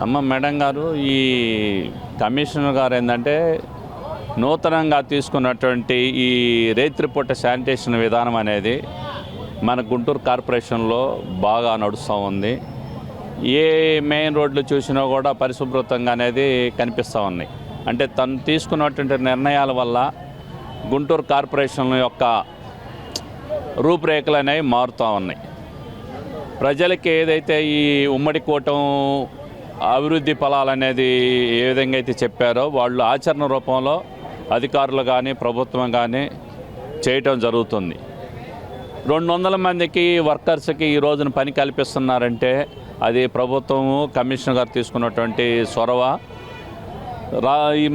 అమ్మ మేడం గారు, ఈ కమిషనర్ గారు ఏంటంటే నూతనంగా తీసుకున్నటువంటి ఈ రేత్రిపూట శానిటేషన్ విధానం అనేది మన గుంటూరు కార్పొరేషన్లో బాగా నడుస్తూ ఉంది. ఏ మెయిన్ రోడ్లు చూసినా కూడా పరిశుభ్రతంగా అనేది కనిపిస్తూ ఉన్నాయి. అంటే తను తీసుకున్నటువంటి నిర్ణయాల వల్ల గుంటూరు కార్పొరేషన్ యొక్క రూపురేఖలు అనేవి మారుతూ ఉన్నాయి. ప్రజలకి ఏదైతే ఈ ఉమ్మడి కూటమి అభివృద్ధి ఫలాలు అనేది ఏ విధంగా అయితే చెప్పారో వాళ్ళు ఆచరణ రూపంలో అధికారులు కానీ ప్రభుత్వం కానీ చేయటం జరుగుతుంది. 200 మందికి వర్కర్స్కి ఈ రోజున పని కల్పిస్తున్నారంటే అది ప్రభుత్వము కమిషనర్ గారు తీసుకున్నటువంటి చొరవ.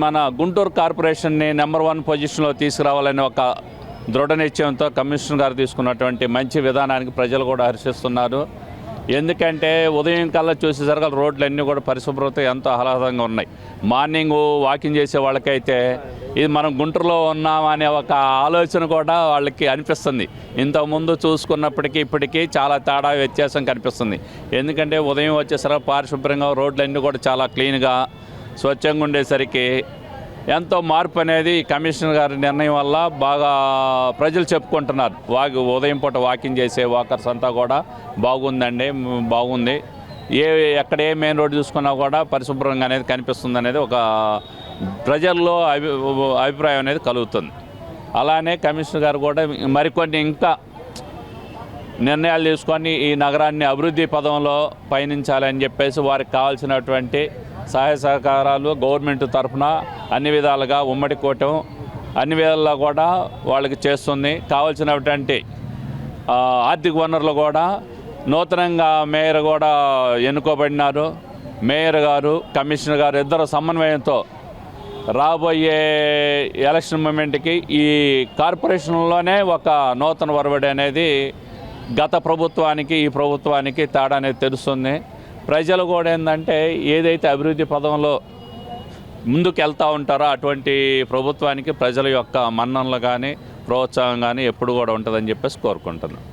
మన గుంటూరు కార్పొరేషన్ని నెంబర్ 1 పొజిషన్లో తీసుకురావాలని ఒక దృఢ నిశ్చయంతో కమిషనర్ గారు తీసుకున్నటువంటి మంచి విధానానికి ప్రజలు కూడా హర్షిస్తున్నారు. ఎందుకంటే ఉదయం కల్లా చూసేసరికి రోడ్లన్నీ కూడా పరిశుభ్రత ఎంతో ఆహ్లాదంగా ఉన్నాయి. మార్నింగ్ వాకింగ్ చేసే వాళ్ళకైతే ఇది మనం గుంటూరులో ఉన్నామనే ఒక ఆలోచన కూడా వాళ్ళకి అనిపిస్తుంది. ఇంతకుముందు చూసుకున్నప్పటికీ ఇప్పటికీ చాలా తేడా వ్యత్యాసం కనిపిస్తుంది. ఎందుకంటే ఉదయం వచ్చేసరికి పారిశుభ్రంగా రోడ్లన్నీ కూడా చాలా క్లీన్గా స్వచ్ఛంగా ఉండేసరికి ఎంతో మార్పు అనేది కమిషనర్ గారి నిర్ణయం వల్ల బాగా ప్రజలు చెప్పుకుంటున్నారు. ఉదయం పూట వాకింగ్ చేసే వాకర్స్ అంతా కూడా బాగుంది. ఎక్కడ ఏ మెయిన్ రోడ్డు చూసుకున్నా కూడా పరిశుభ్రంగా అనేది కనిపిస్తుంది అనేది ఒక ప్రజల్లో అభిప్రాయం అనేది కలుగుతుంది. అలానే కమిషనర్ గారు కూడా మరికొన్ని ఇంకా నిర్ణయాలు తీసుకొని ఈ నగరాన్ని అభివృద్ధి పదంలో పయనించాలని చెప్పేసి వారికి కావాల్సినటువంటి సహాయ సహకారాలు గవర్నమెంట్ తరఫున అన్ని విధాలుగా ఉమ్మడి కూటమి అన్ని విధాలుగా కూడా వాళ్ళకి చేస్తుంది. కావాల్సినటువంటి ఆర్థిక వనరులు కూడా నూతనంగా మేయర్ కూడా ఎన్నుకోబడినారు. మేయర్ గారు కమిషనర్ గారు ఇద్దరు సమన్వయంతో రాబోయే ఎలక్షన్ మూమెంట్కి ఈ కార్పొరేషన్లోనే ఒక నూతన ఒరవడి అనేది గత ప్రభుత్వానికి ఈ ప్రభుత్వానికి తేడా అనేది తెలుస్తుంది. ప్రజలు కూడా ఏంటంటే ఏదైతే అభివృద్ధి పదంలో ముందుకు వెళ్తూ ఉంటారో అటువంటి ప్రభుత్వానికి ప్రజల యొక్క మన్ననలు కానీ ప్రోత్సాహం కానీ ఎప్పుడు కూడా ఉంటుందని చెప్పేసి కోరుకుంటున్నాను.